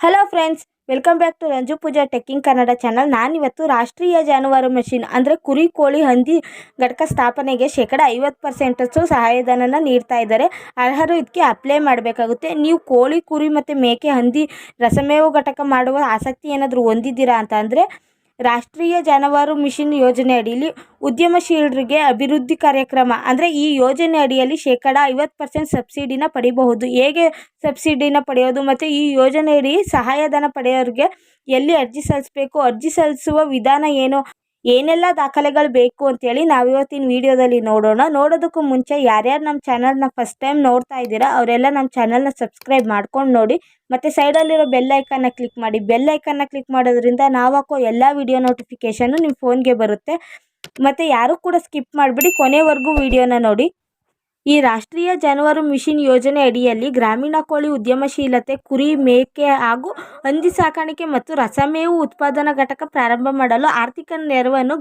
Hello friends, welcome back to Ranju Pooja ಟೆಕ್ಕಿಂಗ್ Kannada channel. ನಾನಿವತ್ತು ರಾಷ್ಟ್ರೀಯ ಜಾನುವಾರು ಮೆಷಿನ್ ಅಂದರೆ ಕುರಿ, ಕೋಳಿ, ಹಂದಿ ಘಟಕ ಸ್ಥಾಪನೆಗೆ ಶೇಕಡ 50% ಸಹಾಯಧನನ ನೀಡ್ತಾ ಇದ್ದಾರೆ. ಅರ್ಹರು ಇದಕ್ಕೆ ಅಪ್ಲೈ ಮಾಡಬೇಕಾಗುತ್ತೆ. ನೀವು ಕೋಳಿ, ಕುರಿ ಮತ್ತು ಮೇಕೆ, ಹಂದಿ ರಸಮೇವು ಘಟಕ ಮಾಡುವ ಆಸಕ್ತಿ ಏನಾದರೂ ಹೊಂದಿದ್ದೀರಾ ಅಂತ ಅಂದರೆ ರಾಷ್ಟ್ರೀಯ ಜಾನುವಾರು ಮಿಷನ್ ಯೋಜನೆ ಅಡಿಯಲ್ಲಿ ಉದ್ಯಮಶೀಲರಿಗೆ ಅಭಿವೃದ್ಧಿ ಕಾರ್ಯಕ್ರಮ ಅಂದರೆ ಈ ಯೋಜನೆ ಅಡಿಯಲ್ಲಿ ಶೇಕಡ 50% ಸಬ್ಸಿಡಿನ ಪಡಿಬಹುದು. ಹೇಗೆ ಸಬ್ಸಿಡಿನ ಪಡೆಯೋದು ಮತ್ತು ಈ ಯೋಜನೆಯಡಿ ಸಹಾಯಧನ ಪಡೆಯೋರಿಗೆ ಎಲ್ಲಿ ಅರ್ಜಿ ಸಲ್ಲಿಸಬೇಕು, ಅರ್ಜಿ ಸಲ್ಲಿಸುವ ವಿಧಾನ ಏನು, ಏನೆಲ್ಲ ದಾಖಲೆಗಳು ಬೇಕು ಅಂತೇಳಿ ನಾವಿವತ್ತಿನ ವಿಡಿಯೋದಲ್ಲಿ ನೋಡೋಣ. ನೋಡೋದಕ್ಕೂ ಮುಂಚೆ ಯಾರ್ಯಾರು ನಮ್ಮ ಚಾನಲ್ನ ಫಸ್ಟ್ ಟೈಮ್ ನೋಡ್ತಾ ಇದ್ದೀರಾ ಅವರೆಲ್ಲ ನಮ್ಮ ಚಾನಲ್ನ ಸಬ್ಸ್ಕ್ರೈಬ್ ಮಾಡ್ಕೊಂಡು ನೋಡಿ ಮತ್ತು ಸೈಡಲ್ಲಿರೋ ಬೆಲ್ ಐಕನ್ನ ಕ್ಲಿಕ್ ಮಾಡಿ. ಬೆಲ್ ಐಕನ್ನ ಕ್ಲಿಕ್ ಮಾಡೋದ್ರಿಂದ ನಾವು ಹಾಕೋ ಎಲ್ಲ ವಿಡಿಯೋ ನೋಟಿಫಿಕೇಷನ್ನು ನಿಮ್ಮ ಫೋನ್ಗೆ ಬರುತ್ತೆ. ಮತ್ತು ಯಾರೂ ಕೂಡ ಸ್ಕಿಪ್ ಮಾಡಿಬಿಡಿ, ಕೊನೆವರೆಗೂ ವಿಡಿಯೋನ ನೋಡಿ. ಈ ರಾಷ್ಟ್ರೀಯ ಜಾನುವಾರು ಮಿಷನ್ ಯೋಜನೆ ಅಡಿಯಲ್ಲಿ ಗ್ರಾಮೀಣ ಕೋಳಿ ಉದ್ಯಮಶೀಲತೆ, ಕುರಿ, ಮೇಕೆ ಹಾಗೂ ಹಂದಿ ಸಾಕಾಣಿಕೆ ಮತ್ತು ರಸಮೇವು ಉತ್ಪಾದನಾ ಘಟಕ ಪ್ರಾರಂಭ ಮಾಡಲು ಆರ್ಥಿಕ ನೆರವನ್ನು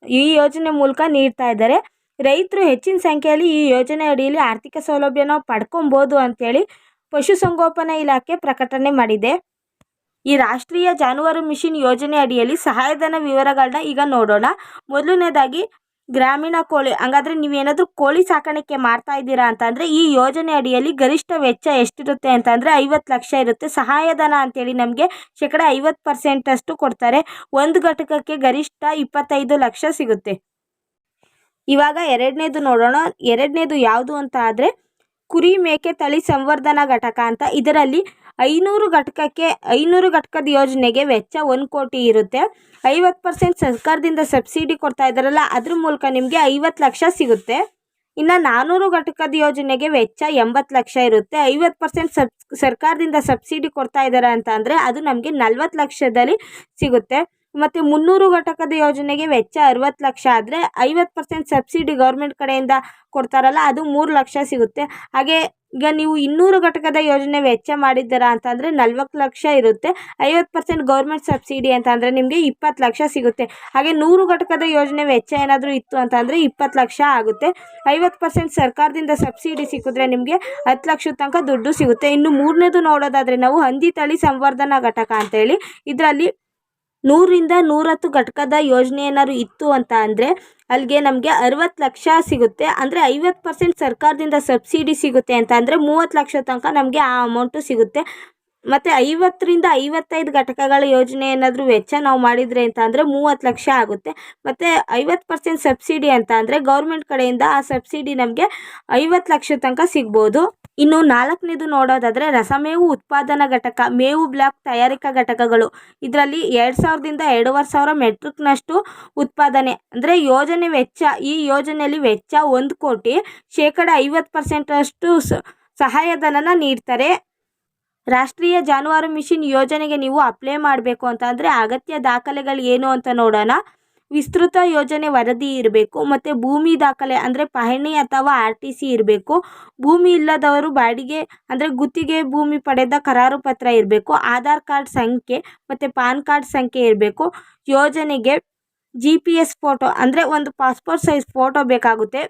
ಈ ಯೋಜನೆ ಮೂಲಕ ನೀಡ್ತಾ ಇದ್ದಾರೆ. ರೈತರು ಹೆಚ್ಚಿನ ಸಂಖ್ಯೆಯಲ್ಲಿ ಈ ಯೋಜನೆ ಅಡಿಯಲ್ಲಿ ಆರ್ಥಿಕ ಸೌಲಭ್ಯನ ಪಡ್ಕೊಬೋದು ಅಂತೇಳಿ ಪಶುಸಂಗೋಪನಾ ಇಲಾಖೆ ಪ್ರಕಟಣೆ ಮಾಡಿದೆ. ಈ ರಾಷ್ಟ್ರೀಯ ಜಾನುವಾರು ಮಿಷನ್ ಯೋಜನೆ ಅಡಿಯಲ್ಲಿ ಸಹಾಯಧನ ವಿವರಗಳನ್ನ ಈಗ ನೋಡೋಣ. ಮೊದಲನೇದಾಗಿ ಗ್ರಾಮೀಣ ಕೋಳಿ. ಹಂಗಾದ್ರೆ ನೀವೇನಾದರೂ ಕೋಳಿ ಸಾಕಾಣಿಕೆ ಮಾಡ್ತಾ ಇದ್ದೀರಾ ಅಂತಂದರೆ ಈ ಯೋಜನೆ ಅಡಿಯಲ್ಲಿ ಗರಿಷ್ಠ ವೆಚ್ಚ ಎಷ್ಟಿರುತ್ತೆ ಅಂತಂದರೆ 50 ಲಕ್ಷ ಇರುತ್ತೆ. ಸಹಾಯಧನ ಅಂತೇಳಿ ನಮಗೆ ಶೇಕಡ 50% ಕೊಡ್ತಾರೆ. ಒಂದು ಘಟಕಕ್ಕೆ ಗರಿಷ್ಠ 25 ಲಕ್ಷ ಸಿಗುತ್ತೆ. ಇವಾಗ ಎರಡನೇದು ನೋಡೋಣ. ಎರಡನೇದು ಯಾವುದು ಅಂತ ಆದರೆ ಕುರಿ, ಮೇಕೆ ತಳಿ ಸಂವರ್ಧನಾ ಘಟಕ ಅಂತ. ಇದರಲ್ಲಿ 500 ಘಟಕದ ಯೋಜನೆಗೆ ವೆಚ್ಚ 1 ಕೋಟಿ ಇರುತ್ತೆ. 50% ಸರ್ಕಾರದಿಂದ ಸಬ್ಸಿಡಿ ಕೊಡ್ತಾ ಇದ್ದಾರಲ್ಲ, ಅದ್ರ ಮೂಲಕ ನಿಮಗೆ 50 ಲಕ್ಷ ಸಿಗುತ್ತೆ. ಇನ್ನು 400 ಘಟಕದ ಯೋಜನೆಗೆ ವೆಚ್ಚ 80 ಲಕ್ಷ ಇರುತ್ತೆ. 50% ಸರ್ಕಾರದಿಂದ ಸಬ್ಸಿಡಿ ಕೊಡ್ತಾ ಇದ್ದಾರೆ ಅಂತ ಅಂದರೆ ಅದು ನಮಗೆ 40 ಲಕ್ಷದಲ್ಲಿ ಸಿಗುತ್ತೆ. ಮತ್ತು 300 ಘಟಕದ ಯೋಜನೆಗೆ ವೆಚ್ಚ 60 ಲಕ್ಷ ಆದರೆ 50% ಸಬ್ಸಿಡಿ ಗೌರ್ಮೆಂಟ್ ಕಡೆಯಿಂದ ಕೊಡ್ತಾರಲ್ಲ, ಅದು 3 ಲಕ್ಷ ಸಿಗುತ್ತೆ. ಹಾಗೆ ಈಗ ನೀವು 200 ಘಟಕದ ಯೋಜನೆ ವೆಚ್ಚ ಮಾಡಿದ್ದೀರಾ ಅಂತಂದರೆ 40 ಲಕ್ಷ ಇರುತ್ತೆ. 50% ಗೌರ್ಮೆಂಟ್ ಸಬ್ಸಿಡಿ ಅಂತ ಅಂದರೆ ನಿಮಗೆ 20 ಲಕ್ಷ ಸಿಗುತ್ತೆ. ಹಾಗೆ 100 ಘಟಕದ ಯೋಜನೆ ವೆಚ್ಚ ಏನಾದರೂ ಇತ್ತು ಅಂತಂದರೆ 20 ಲಕ್ಷ ಆಗುತ್ತೆ. 50% ಸರ್ಕಾರದಿಂದ ಸಬ್ಸಿಡಿ ಸಿಕ್ಕಿದ್ರೆ ನಿಮಗೆ 10 ಲಕ್ಷ ತನಕ ದುಡ್ಡು ಸಿಗುತ್ತೆ. ಇನ್ನು ಮೂರನೇದು ನೋಡೋದಾದರೆ ನಾವು ಹಂದಿ ತಳಿ ಸಂವರ್ಧನಾ ಘಟಕ ಅಂತೇಳಿ, ಇದರಲ್ಲಿ 100ರಿಂದ 110 ಘಟಕದ ಯೋಜನೆ ಏನಾದ್ರು ಇತ್ತು ಅಂತ ಅಂದರೆ ಅಲ್ಲಿಗೆ ನಮಗೆ 60 ಲಕ್ಷ ಸಿಗುತ್ತೆ. ಅಂದರೆ 50% ಸರ್ಕಾರದಿಂದ ಸಬ್ಸಿಡಿ ಸಿಗುತ್ತೆ ಅಂತ ಅಂದರೆ 30 ಲಕ್ಷ ತನಕ ನಮಗೆ ಆ ಅಮೌಂಟು ಸಿಗುತ್ತೆ. ಮತ್ತು 50ರಿಂದ 55 ಘಟಕಗಳ ಯೋಜನೆ ಏನಾದರೂ ವೆಚ್ಚ ನಾವು ಮಾಡಿದರೆ ಅಂತ ಅಂದರೆ 30 ಲಕ್ಷ ಆಗುತ್ತೆ. ಮತ್ತು 50% ಸಬ್ಸಿಡಿ ಅಂತ ಅಂದರೆ ಗೌರ್ಮೆಂಟ್ ಕಡೆಯಿಂದ ಆ ಸಬ್ಸಿಡಿ ನಮಗೆ 50 ಲಕ್ಷ ತನಕ ಸಿಗ್ಬೋದು. ಇನ್ನು ನಾಲ್ಕನೇದು ನೋಡೋದಾದರೆ ರಸಮೇವು ಉತ್ಪಾದನಾ ಘಟಕ, ಮೇವು ಬ್ಲಾಕ್ ತಯಾರಿಕಾ ಘಟಕಗಳು. ಇದರಲ್ಲಿ 2000ದಿಂದ 2500 ಮೆಟ್ರಿಕ್ನಷ್ಟು ಉತ್ಪಾದನೆ ಅಂದರೆ ಯೋಜನೆ ವೆಚ್ಚ. ಈ ಯೋಜನೆಯಲ್ಲಿ ವೆಚ್ಚ 1 ಕೋಟಿ, ಶೇಕಡ 50% ಸಹಾಯಧನನ ನೀಡ್ತಾರೆ. ರಾಷ್ಟ್ರೀಯ ಜಾನುವಾರು ಮಿಷನ್ ಯೋಜನೆಗೆ ನೀವು ಅಪ್ಲೈ ಮಾಡಬೇಕು ಅಂತ ಅಂದರೆ ಅಗತ್ಯ ದಾಖಲೆಗಳು ಏನು ಅಂತ ನೋಡೋಣ. ವಿಸ್ತೃತ ಯೋಜನೆ ವರದಿ ಇರಬೇಕು. ಮತ್ತು ಭೂಮಿ ದಾಖಲೆ ಅಂದರೆ ಪಹಣಿ ಅಥವಾ RTC ಇರಬೇಕು. ಭೂಮಿ ಇಲ್ಲದವರು ಬಾಡಿಗೆ ಅಂದರೆ ಗುತ್ತಿಗೆ ಭೂಮಿ ಪಡೆದ ಕರಾರು ಪತ್ರ ಇರಬೇಕು. ಆಧಾರ್ ಕಾರ್ಡ್ ಸಂಖ್ಯೆ ಮತ್ತು ಪಾನ್ ಕಾರ್ಡ್ ಸಂಖ್ಯೆ ಇರಬೇಕು. ಯೋಜನೆಗೆ GPS ಫೋಟೋ ಅಂದರೆ ಒಂದು ಪಾಸ್ಪೋರ್ಟ್ ಸೈಜ್ ಫೋಟೋ ಬೇಕಾಗುತ್ತೆ.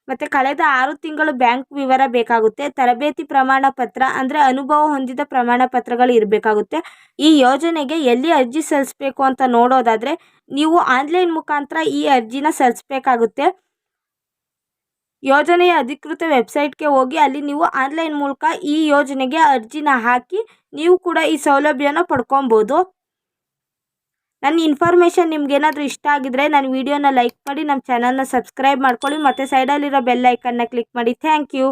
ಮತ್ತು ಕಳೆದ 6 ತಿಂಗಳು ಬ್ಯಾಂಕ್ ವಿವರ ಬೇಕಾಗುತ್ತೆ. ತರಬೇತಿ ಪ್ರಮಾಣ ಪತ್ರ ಅಂದರೆ ಅನುಭವ ಹೊಂದಿದ ಪ್ರಮಾಣ ಪತ್ರಗಳು ಇರಬೇಕಾಗುತ್ತೆ. ಈ ಯೋಜನೆಗೆ ಎಲ್ಲಿ ಅರ್ಜಿ ಸಲ್ಲಿಸಬೇಕು ಅಂತ ನೋಡೋದಾದರೆ ನೀವು ಆನ್ಲೈನ್ ಮುಖಾಂತರ ಈ ಅರ್ಜಿನ ಸಲ್ಲಿಸಬೇಕಾಗುತ್ತೆ. ಯೋಜನೆಯ ಅಧಿಕೃತ ವೆಬ್ಸೈಟ್ಗೆ ಹೋಗಿ ಅಲ್ಲಿ ನೀವು ಆನ್ಲೈನ್ ಮೂಲಕ ಈ ಯೋಜನೆಗೆ ಅರ್ಜಿನ ಹಾಕಿ ನೀವು ಕೂಡ ಈ ಸೌಲಭ್ಯನ ಪಡ್ಕೊಬೋದು. ನನ್ನ ಇನ್ಫಾರ್ಮೇಷನ್ ನಿಮ್ಗೇನಾದರೂ ಇಷ್ಟ ಆಗಿದ್ರೆ ನನ್ನ ವಿಡಿಯೋನ ಲೈಕ್ ಮಾಡಿ, ನಮ್ಮ ಚಾನಲ್ನ ಸಬ್ಸ್ಕ್ರೈಬ್ ಮಾಡ್ಕೊಳ್ಳಿ ಮತ್ತು ಸೈಡಲ್ಲಿರೋ ಬೆಲ್ ಐಕನ್ನ ಕ್ಲಿಕ್ ಮಾಡಿ. Thank you.